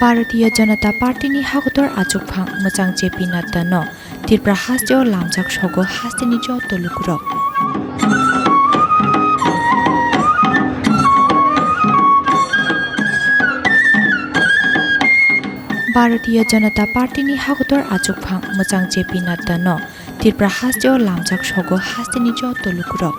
भारतीय जनता पार्टीनि हागतर आजुकफां मोजां जेपि नाड्डानो त्रिपुरा हाजोआव लामजाक सगो हास्टेनि ज तलुकुरक भारतीय जनता पार्टीनि हागतर आजुकफां मोजां जेपि नाड्डानो त्रिपुरा हाजोआव लामजाक सगो हास्टेनि ज तलुकुरक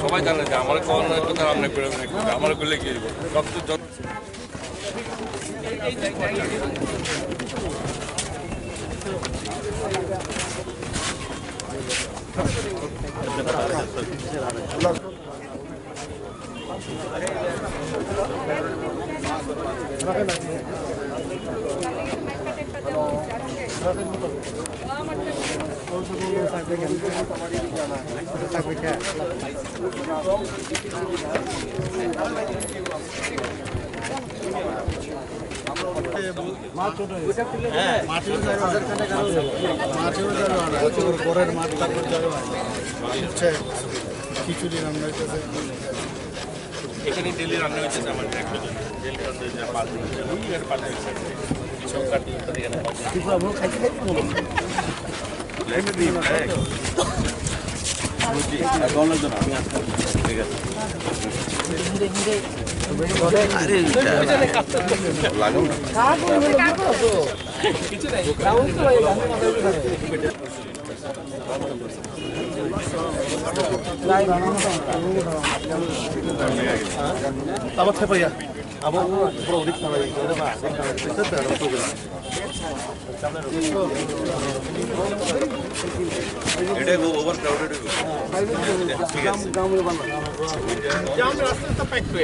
সবাই জানে যে আমার করোনার কথা আমরা করে আমার করলে কি রক্ত খিচুড়ি রান্না হইতেছে এখানে ডেলি রান্না হইতেছে আমার ডেলি রান্না হইতেছে সব কাটি এখানে ত্রিপুরা ভোগ খাইতে লেমে দিই বুঝি কোন জন আমি আসছি ঠিক আছে আরে লাগাও না কিছু নাই রাউন্ড তো Apa siapa ya? Apa produk sama ini? Ada apa? Itu ada program. Ini go over crowded. Jam rasta to pack to.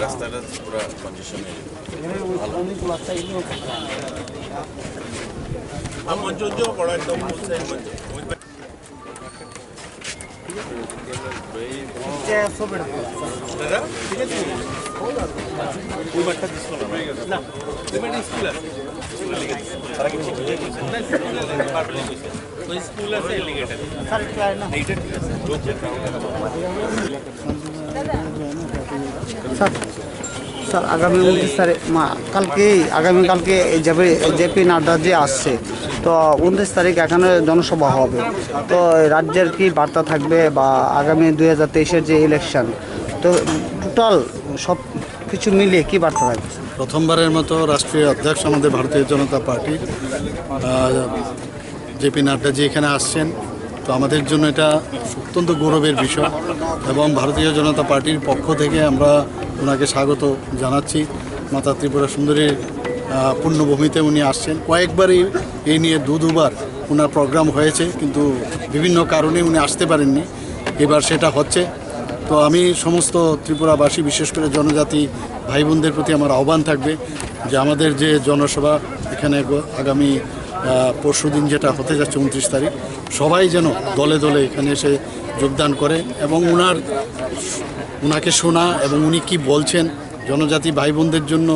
রাস্তাটা পুরো কন্ডিশন মঞ্চ বড় একদম স্কুল আছে স্যার আগামী 29 আগামীকালকে জেপি নাড্ডা যে আসছে তো 29 তারিখ এখানে জনসভা হবে তো রাজ্যের কি বার্তা থাকবে বা আগামী 2023-এর যে ইলেকশন তো টোটাল সব কিছু মিলিয়ে কি বার্তা থাকবে? প্রথমবারের মতো রাষ্ট্রীয় অধ্যক্ষ আমাদের ভারতীয় জনতা পার্টির জেপি নাড্ডাজি এখানে আসছেন তো আমাদের জন্য এটা অত্যন্ত গৌরবের বিষয় এবং ভারতীয় জনতা পার্টির পক্ষ থেকে আমরা ওনাকে স্বাগত জানাচ্ছি। মাতা ত্রিপুরা সুন্দরীর পূর্ণভূমিতে উনি আসছেন। কয়েকবারই এই নিয়ে দুবার ওনার প্রোগ্রাম হয়েছে, কিন্তু বিভিন্ন কারণে উনি আসতে পারেননি। এবার সেটা হচ্ছে। তো আমি সমস্ত ত্রিপুরাবাসী, বিশেষ করে জনজাতি ভাই বোনদের প্রতি আমার আহ্বান থাকবে যে আমাদের যে জনসভা এখানে আগামী পরশুদিন যেটা হতে যাচ্ছে 29 তারিখ, সবাই যেন দলে দলে এখানে এসে যোগদান করে এবং ওনাকে শোনা এবং উনি কি বলছেন জনজাতি ভাই বোনদের জন্য,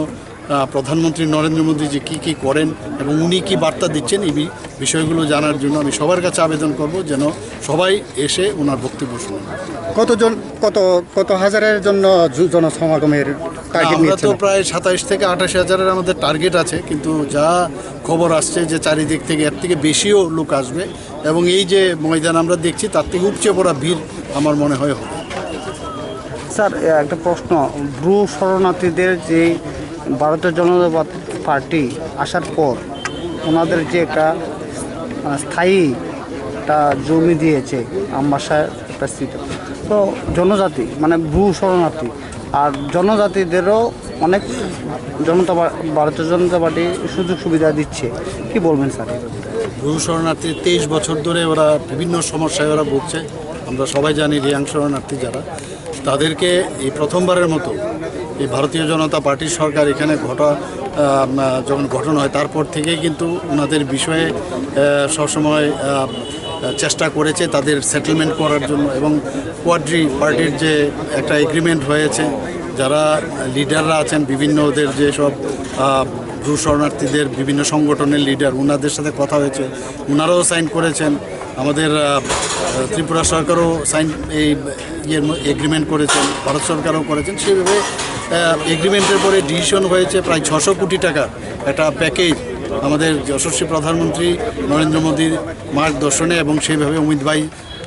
প্রধানমন্ত্রী নরেন্দ্র মোদী যে কী করেন এবং উনি কি বার্তা দিচ্ছেন, এই বিষয়গুলো জানার জন্য আমি সবার কাছে আবেদন করব যেন সবাই এসে ওনার বক্তব্য শুনেন। কত হাজারের জন্য জনসমাগমের টার্গেট আমরা নিয়েছেন? তো প্রায় 27 থেকে 28 হাজারের আমাদের টার্গেট আছে, কিন্তু যা খবর আসছে যে চারিদিক থেকে এর থেকে বেশিও লোক আসবে এবং এই যে ময়দান আমরা দেখছি তার থেকে উপচে পড়া ভিড় আমার মনে হয় হবে। স্যার, একটা প্রশ্ন, ব্রু শরণার্থীদের যে ভারতীয় জনতা পার্টি আসার পর ওনাদের যে একটা স্থায়ী একটা জমি দিয়েছে আমবাসায় একটা স্থিত, তো জনজাতি মানে ব্রু শরণার্থী আর জনজাতিদেরও অনেক ভারতীয় জনতা পার্টি সুযোগ সুবিধা দিচ্ছে, কি বলবেন স্যার? ব্রু শরণার্থী 23 বছর ধরে ওরা বিভিন্ন সমস্যায় ওরা ভুগছে। আমরা সবাই জানি রিয়াং শরণার্থী যারা, তাদেরকে এই প্রথমবারের মতো এই ভারতীয় জনতা পার্টির সরকার এখানে যখন গঠন হয় তারপর থেকেই কিন্তু ওনাদের বিষয়ে সবসময় চেষ্টা করেছে তাদের সেটেলমেন্ট করার জন্য। এবং কোয়াড্রি পার্টির যে একটা এগ্রিমেন্ট হয়েছে, যারা লিডাররা আছেন বিভিন্ন ওদের যেসব ব্রু শরণার্থীদের বিভিন্ন সংগঠনের লিডার, ওনাদের সাথে কথা হয়েছে, ওনারাও সাইন করেছেন। আমাদের ত্রিপুরা সরকারও এই এগ্রিমেন্ট করেছেন, ভারত সরকারও করেছেন। সেভাবে এগ্রিমেন্টের পরে ডিসিশন হয়েছে প্রায় 600 কোটি টাকা একটা প্যাকেজ আমাদের যশস্বী প্রধানমন্ত্রী নরেন্দ্র মোদীর মার্গদর্শনে এবং সেইভাবে অমিত ভাই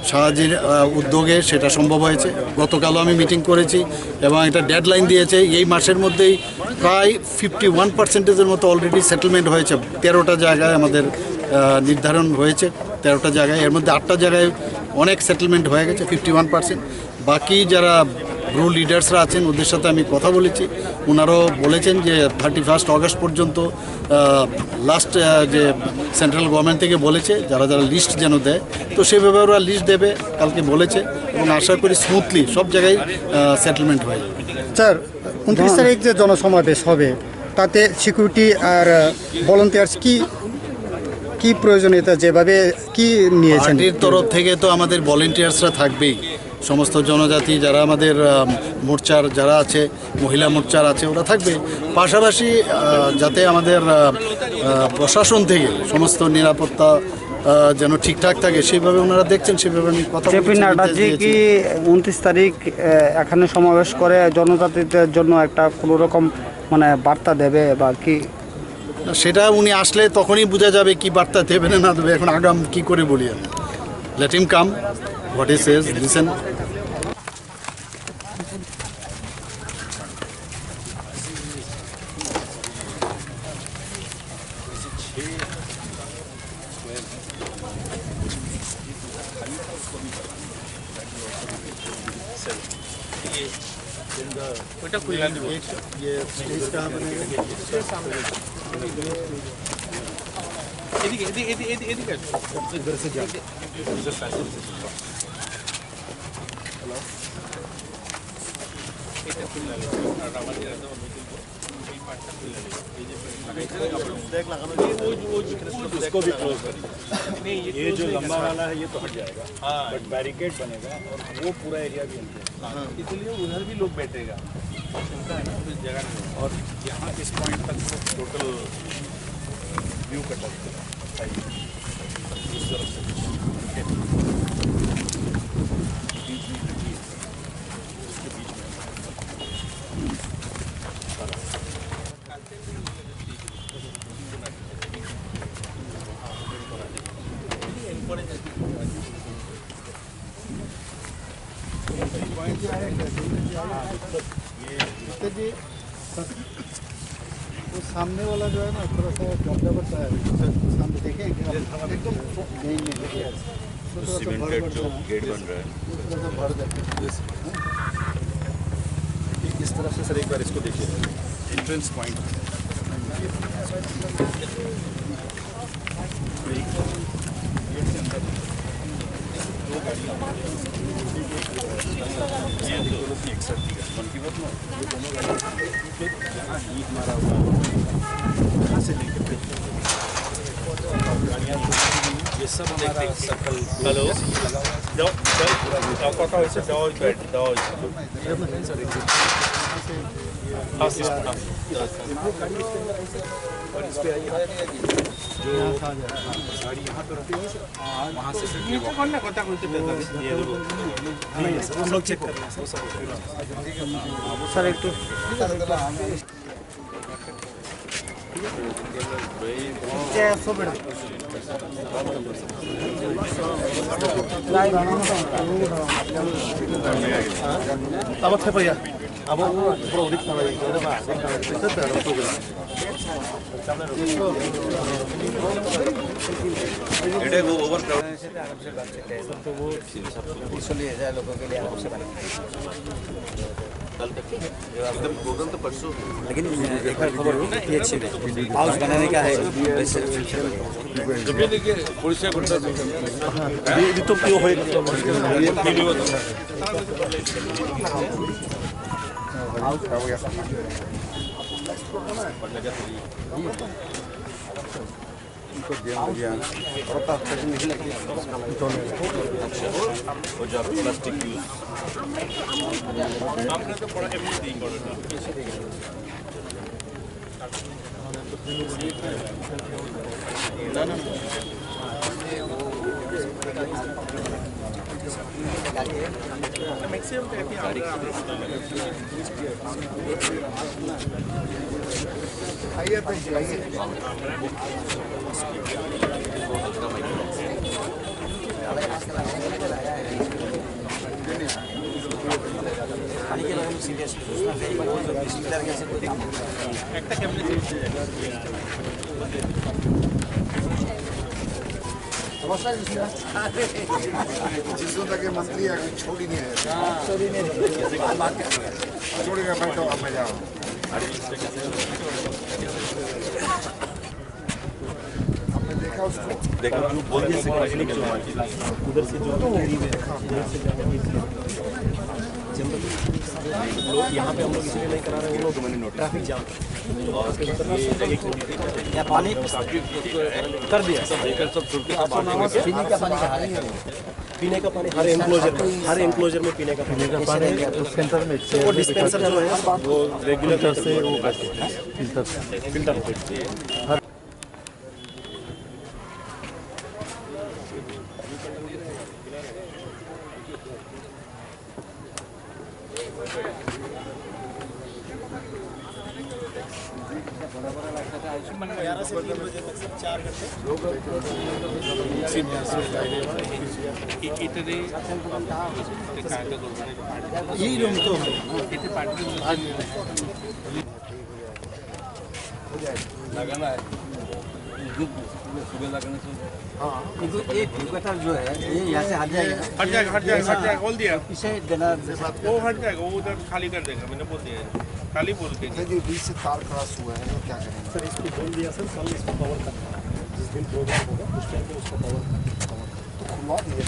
শাহজির উদ্যোগে সেটা সম্ভব হয়েছে। গতকালও আমি মিটিং করেছি এবং এটা ডেডলাইন দিয়েছে এই মাসের মধ্যেই প্রায় 51% মতো অলরেডি সেটেলমেন্ট হয়েছে। 13টা জায়গায় আমাদের নির্ধারণ হয়েছে, 13টা জায়গায়, এর মধ্যে 8টা জায়গায় অনেক সেটেলমেন্ট হয়ে গেছে 51%। বাকি যারা ব্রু লিডার্সরা আছেন ওদের সাথে আমি কথা বলেছি, ওনারাও বলেছেন যে 31 অগস্ট পর্যন্ত লাস্ট যে সেন্ট্রাল গভর্নমেন্ট থেকে বলেছে যারা যারা লিস্ট যেন দেয়, তো সেভাবে ওরা লিস্ট দেবে কালকে বলেছে এবং আশা করি স্মুথলি সব জায়গায় সেটেলমেন্ট হয়। স্যার, 29 তারিখ যে জনসমাবেশ হবে তাতে সিকিউরিটি আর ভলান্টিয়ার্স কি প্রয়োজনীয়তা যেভাবে কি নিয়েছেন? পার্টির তরফ থেকে তো আমাদের ভলেন্টিয়ার্সরা থাকবেই, সমস্ত জনজাতি যারা আমাদের মোর্চার যারা আছে, মহিলা মোর্চার আছে, ওরা থাকবে। পাশাপাশি যাতে আমাদের প্রশাসন থেকে সমস্ত নিরাপত্তা যেন ঠিকঠাক থাকে সেইভাবে ওনারা দেখছেন, সেভাবে আমি কথা বলছি। জেপি নাড্ডাজি কি 29 তারিখ এখানে সমাবেশ করে জনজাতিদের জন্য একটা কোনো রকম মানে বার্তা দেবে বা কি? সেটা উনি আসলে তখনই বোঝা যাবে কি বার্তা দেবে না দেবে। এখন আগাম কি করে বলি আমি। Let him come, what he says, listen. ওইটা খুললাম দিব। এদিকে এদিকে এদিকে এদিকে इधर से जा इधर से हेलो এটা খুললাম আর আমাদের একদম মিটিং এই পার্টটা খুললাম এই যে देख लगाना उसको भी क्लोज कर नहीं ये जो लंबा वाला है ये तो हट जाएगा बट बैरिकेड बनेगा और वो पूरा एरिया भी इसलिए उधर भी लोग बैठेगा चिंता है ना उस जगह में। और यहाँ इस पॉइंट तक टोटल व्यू कटा इस तरफ से उसके बीच में वो सामने वाला जो है ना थोड़ा सा गड्ढा बढ़ता है, सामने देखें एकदम नहीं सीमेंटेड जो गेट बन रहा है थोड़ा सा भर जाता है। इस तरफ से सर एक बार इसको देखिए एंट्रेंस पॉइंट ये सब देखते सर्कल हेलो जाओ कटा হয়েছে দাও ব্যাট দাও और इस पे जो गाड़ी यहाँ पे रुकी है वहाँ से ये तो कौन ना कोता कोते दिए दो हम लोग चेक करते हैं वो सब স্যার একটু अब थे भैया अब पूरा उदित ना भाई এটা वो ओवर क्राउड से आराम से बात करते हैं तो वो इसलिए है लोगों के लिए आराम से बात कल तक एकदम प्रोग्राम तो परसों लेकिन एक बार खबर ये अच्छी हाउस बनाने का है वैसे जब ये देखिए पुलिस करता ये तो क्यों होएगा हाउस का हो गया इनको दिया और का फैशन नहीं लगी वो जो प्लास्टिक यूज हमने तो बड़ा एवरीथिंग ना ना मैक्सिमम आइए आइए जिसको तक मंत्री छोड़ी नहीं है छोड़ेगा मैं तो अब मैं जाऊँ आपने देखा उसको देखा जो बोल दिया उधर से जो यहाँ पे हम लोग इसलिए नहीं करा रहे हैं वो लोग ट्रैफिक जाम या पानी कर दिया सब लेकर सब पीने का पानी पीने का पानी हर एनक्लोजर में पीने का पानी डिस्पेंसर में वो डिस्पेंसर जो है वो रेगुलर से वो फिल्टर यही रूम तो लगाना है सुबह लगाने से हाँ एक कटर जो है ये यहाँ से हट जाएगा बोल दिया इसे देना वो हट जाएगा वो उधर खाली कर देगा मैंने बोल दिया खाली बोल के जो बीच से तार क्रॉस हुआ है क्या करेंगे सर इसको बोल दिया सर कल इसको कवर करना है जिस दिन प्रोग्राम होगा उस टाइम पे उसको कवर करना तो खुलवा दिए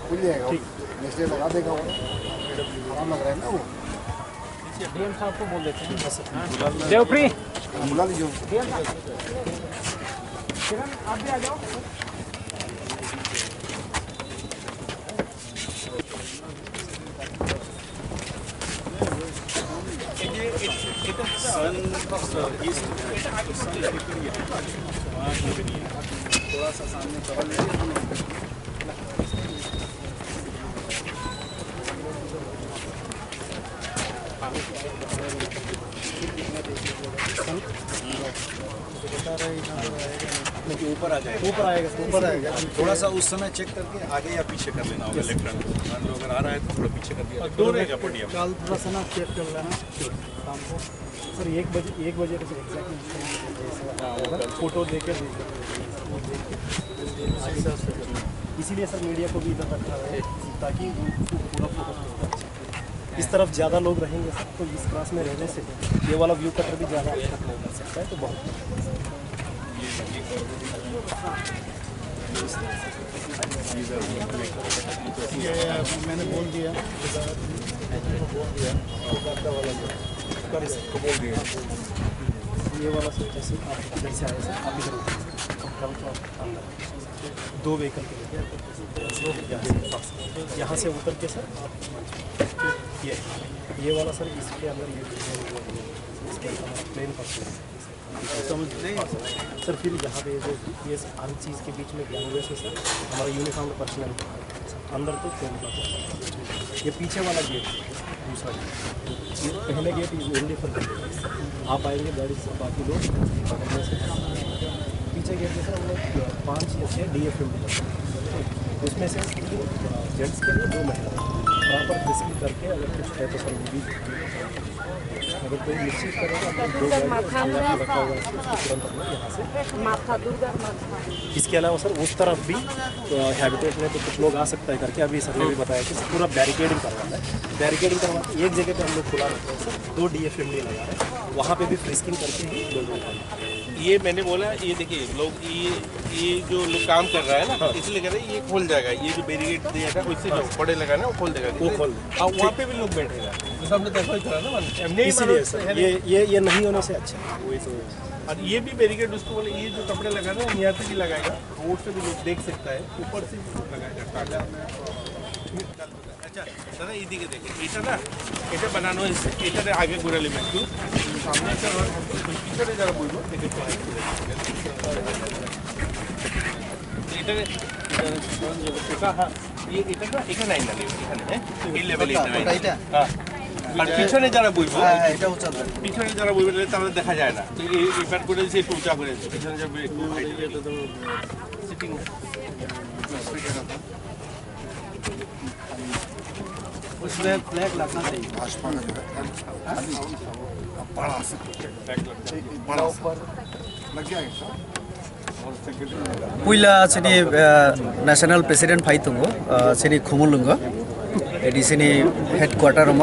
खुल जाएगा इसलिए लगा देगा वो आराम लग रहा है ना वो डीएम साहब को बोल देते हैं देवप्री बुला लीजिए आप भी आ जाओ थोड़ा सा सामने कवर ले ऊपर आ जाएगा ऊपर आएगा थोड़ा सा उस समय चेक करके आगे या पीछे कर लेना होगा इलेक्ट्रॉन अगर आ रहा है तो थोड़ा पीछे कर दिया कल थोड़ा सा ना चेक कर लेना शाम को सर 1 बजे से एग्जैक्ट फोटो देके इसीलिए सर मीडिया को भी इधर रखा है ताकि पूरा फोटो इस तरफ ज़्यादा लोग रहेंगे सर, तो इस क्लास में रहने से ये वाला व्यू कटर भी ज़्यादा अच्छा नहीं कर सकता है, तो बहुत ये मैंने बोल दिया ये वाला सर जैसे आप इधर से आए सर, आप इधर अंदर 2 व्हीकल के लेके यहाँ से उतर के सर ये वाला सर इसके अंदर इसके प्लेन पर्सन समझ सर, फिर यहाँ पे जो ये हर चीज़ के बीच में गैंगवेज है सर, हमारा यूनिफॉर्म पर्सनल अंदर तो प्लेन पर्सन। ये पीछे वाला गेट दूसरा गेट, ये पहले गेट इज ओनली फॉर आप आएंगे गाड़ी से, बाकी लोग पकड़ने से पीछे गेट में सर हम लोग 5 या 6 DFM उसमें से जेंट्स के लिए 2 महिला प्रॉपर फिसिंग करके अगर कुछ है तो सर वो भी अगर कोई निश्चित करेगा तो 2 गाड़ी रखा हुआ है तुरंत अपना यहाँ से। इसके अलावा सर उस तरफ भी हैबिटेट में तो कुछ लोग आ सकता है करके अभी सर ने भी बताया कि पूरा बैरिकेडिंग करवाना है। बैरिकेडिंग करवाना एक जगह पे हम लोग खुला रखते हैं सर, 2 DFM लगा रहे हैं, वहाँ पे भी फ्रिस्किंग करके ही लोग ये मैंने बोला, ये देखिए लोग ये जो लोग काम कर रहा है ना, इसलिए कह रहे हैं ये खोल जाएगा, ये जो बैरिकेड दिया था उससे जो पड़े लगा ना वो खोल देगा, वो खोल और वहाँ पे भी लोग बैठेगा, तो हमने देखा ही करा ना, इसीलिए सर ये नहीं होने से अच्छा है। वही तो और ये भी बैरिकेड उसको बोले ये जो कपड़े लगा ना यहाँ तक ही लगाएगा, रोड से भी लोग देख सकता है, ऊपर से भी लगाएगा टाटा। अच्छा दादा इदिके देखें, এটা না এটা বানানো হয়েছে, এটারে আগে ঘুরালে একটু সামনে একটা পিছনে যারা বলবো দেখে একটু হাইট করে এটারে এটা হ্যাঁ এটা না এখানে আইনা নেবে এখানে হ্যাঁ এই লেভেলে এটা হ্যাঁ আর পিছনে যারা বলবো এটা উঁচা পিছনে যারা বলবো তাহলে দেখা যায় না, তো এই ইফার করে দিয়েছে একটু উঁচা করে দিয়েছে, পিছনে যাবে একটু হাইট তো সিটিং उसमें फ्लैग लगना चाहिए। बड़ा सा बड़ा सा लग जाएगा पुइला सिनी नेशनल प्रेसिडेंट फाइ दंगो सिनी खुमुलुंगो एदि सिनी हेडक्वार्टर म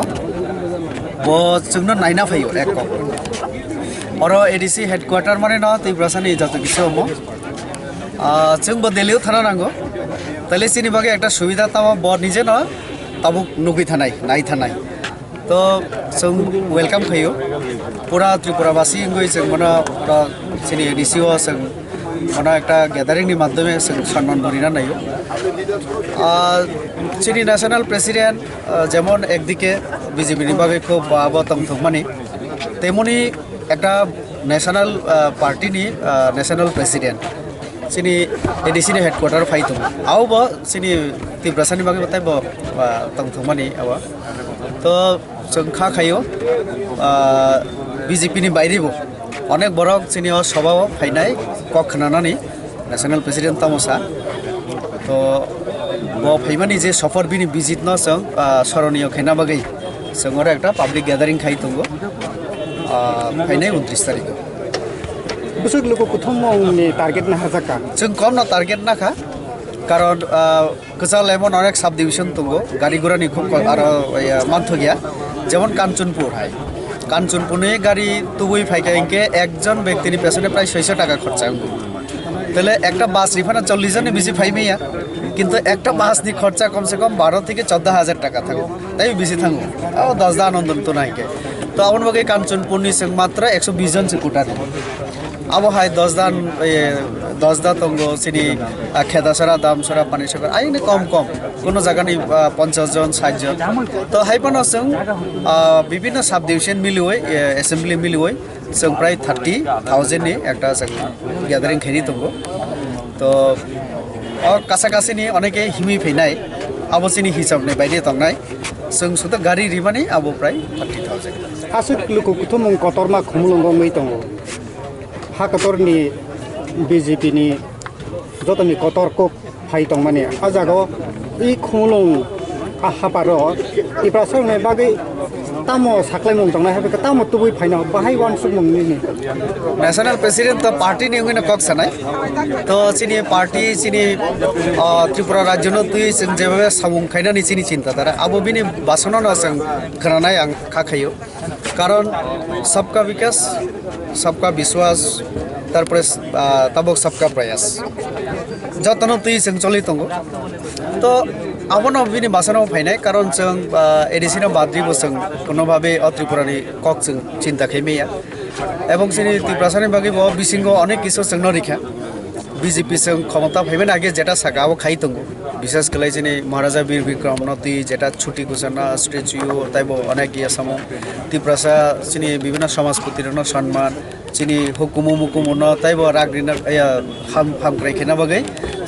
बो जोंनो नायना फायो एक और एडिसि हेडक्वार्टर माने न तिब्रासानि जतो किसो म जोंबो दिल्लीयाव थाना नांगो तले सिनी बागे एकटा सुबिदा तामा ब निजे न ताबुक नुगै थानाय नाय थानाय तो जों वेलकाम खायो पूरा त्रिपुराबासी गई जों माने पूरा सिनी एडिसिओ जों माने एकटा ग्यादारिंगनि माध्यमे जों सन्मान बरिना नायो सिनी नेशनल प्रेसिडेंट जेमन एकदिके बिजेपिनि बागे खूब तंथुमानि तेमनि एकटा नेशनल पार्टीनि नेशनल प्रेसिडेंट सिनी एडिसिनि हेडक्वार्टर फाइ दं आवबो सिनी तिब्रासानि बागे बताय बो तंथुमानि आवा तो जों खायो बिजेपिनि बायरेबो अनेक बरक सिनी सभाव फायनाय कक खोनानानै नेशनल प्रेसिडेंट तामसा तो बो फाइमानि जे सफर बिनि विजिट न जों सरनीय खैना बागै जों आरो एकटा पाब्लिक ग्यादारिं खाइ दंगो फायनाय 29 तारिख बुसुक लोगो प्रथम टार्गेट ना हाजाका जों कम ना टार्गेट नाखा कारण कचाल एमन अनेक सब डिविजन दंगो गाड़ी घोड़ानि खूब आरो मानथ गैया जेमन कांचनपुर हाय कांचनपुरनि गाड़ी तुबुई फाइकाइके एकजन व्यक्तिनि पेছনে प्राय 600 टाका खरचा তাহলে একটা বাস রিফান্ড 40 জনে বেশি ফাইমেয়া কিন্তু একটা বাসনি খরচা কমসে কম 12 থেকে 14000 টাকা থাকো তাই বেশি থাকো ও 10 दा आनंद तो नाइके तो आवन बगे कांचनपुरनि जों मात्र 120 जन से कुटा अब हाय 10 दा तंगो सिनी खेदासरा दामसरा पानीसरा आइने कम कोनो जगह नहीं 50 जन 60 जन तो हाइपन जों विभिन्न सब डिविजन मिलुय एसेम्बली मिलुय जों प्राय 30,000 नि एकटा जों ग्यादारिं खैनि दंगो तो कासाकासिनि अनेके हिमि फैनाय अब सिनि हिसाबनि बायदि तंनाय जों सुद गाड़ी रिमानि अब प्राय 30,000 आसुक लोगो कुथुम कतरमा खुमुलंगो मै दंगो हा कतरनि बीजेपीनि जतनि कतरको फाइ दं माने आ जागाव इ खुमुलं हापारो इप्रासंनाय बागै tamo saklai mong tang na habe ka tamo tubui phaina bahai wan suk mong ni national president তো পার্টি নিয়ে ওখানে কক সানাই তো চিনি পার্টি চিনি ত্রিপুরা রাজ্য তুই যেভাবে সামুং খাইনানি চিনি চিন্তা তারা আবো বিনি বাসন जों खोनानाय आं खाखायो কারণ सबका विकास सबका विश्वास তারপরে তাবক सबका प्रयास যতন তুই जों চলি दङ তো আবনো বিনি বাসনাव फायनाय কারণ जों एडिसिनाव बाद्रिबो जों কোনোভাবে ত্রিপুরানি কক जों চিন্তা খাইমেয়া এবং চিনি ত্রিপুরাসাनि बागै बिसिंगो अनेक किसु जों नरिखा बीजेपी जों क्षमता फैबेन आगे जेटा सागाव खाई दङ विशेष कलाई चिनि महाराजा वीर विक्रम नती जेटा छुट्टी घोषणा स्टेच्यू ताइबो अनेक इया समो ত্রিপুরাসা चिनि विभिन्न समाजपतिरनो सम्मान चिनि हुकुमु मुकुमु न ताइबो राग्रिना हाम क्राइखेना बागै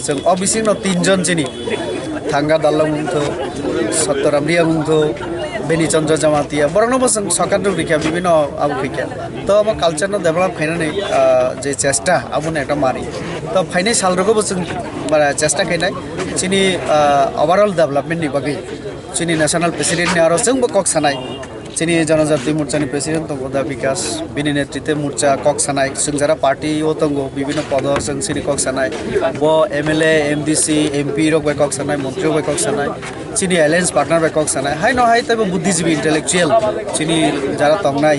जों अबिसिंग न तीनजन चिनि थांगा दाल्ला मुंथो सत्तरामरिया मुंथो बेनी चंद्र जमातिया बरनबो जों सरकार रिखा विभिन्न आबो खैखा तो अब कालचार न डेभलप खाइनानै जे चेष्टा आबुन एकटा मारि तो फाइनाय सालरगोबो जों बारा चेष्टा खाइनाय चिनि ओभारअल डेभलपमेन्ट नि बागै चिनि नेशनल प्रेसिडेन्ट नि आरो जोंबो कक सानाय चिनि जनजाति मोर्चानि प्रेसिडेन्ट दङ दा विकास बिनि नेतृत्व मोर्चा कक सानाय जों जारा पार्टी ओ दङ विभिन्न पद जों चिनि कक सानाय ब एमएलए एमडीसी एमपी रक कक सानाय मन्त्री रक कक सानाय चिनि एलायन्स पार्टनार बे कक सानाय हाय न हाय तबे बुद्धिजीवी इंटेलेक्चुअल चिनि जारा तंगनाय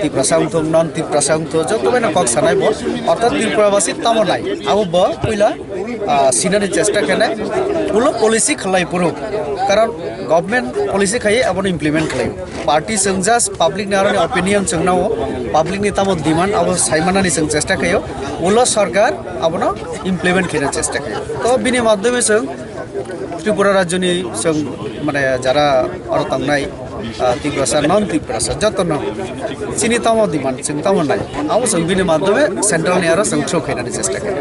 ত্রিপুরাসাং थं नन ত্রিপুরাसां थो जतो बेना कक सानाय ब अर्थात ত্রিপুরাবাসী तमनाय आबो ब पहिला सिनानि चेष्टा खानाय पुलो पलिसि खलाय पुरो कारण गभर्नमेन्ट पलिसि खाय आबो इमप्लिमेन्ट खालाय पार्टी जों जास्ट पाब्लिक नारनि ओपिनियन जोंनाव पाब्लिक नि तामो डिमान्ड आबो साइमानानि जों चेष्टा खायो उलो सरकार आबोनो इमप्लिमेन्ट खायनो चेष्टा खायो तो बिनि माध्यमे जों त्रिपुरा राज्यनि जों माने जारा अर तंगनाय ত্রিপুরাসা नन ত্রিপুরাসা जतन चिनि तामो डिमान्ड जों तामो नाय आबो जों बिनि माध्यमे सेन्ट्रल नि आरो जों थ्रो खायनानि चेष्टा खायो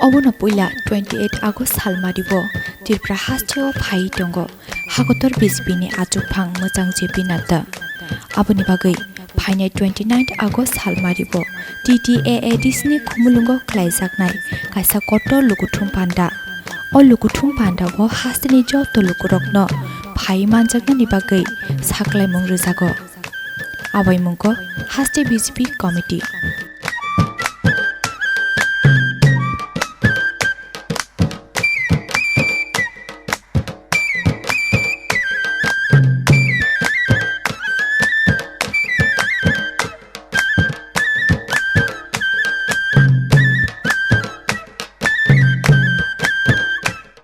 অবনো পইলা 28 আগস্ট সালমারিব ত্রিপুরা হাস্টেও ফাই দङ হাগতর বিজপিনি আজুকফাং मोजां जेपि नादा आबोनि बागै फाइनाय 29 আগস্ট सालमारिब TTAADCनि खुमुलुंग ख्लायजाकनाय कायसा कट लुगुथुम पान्डा अ लुगुथुम पान्डाव हास्टेनि जत लुगुरकनो फाइ मानजाकनानि बागै साख्लायमुं रोजागो आबायमुंखौ हास्टे बिजेपि कमिटि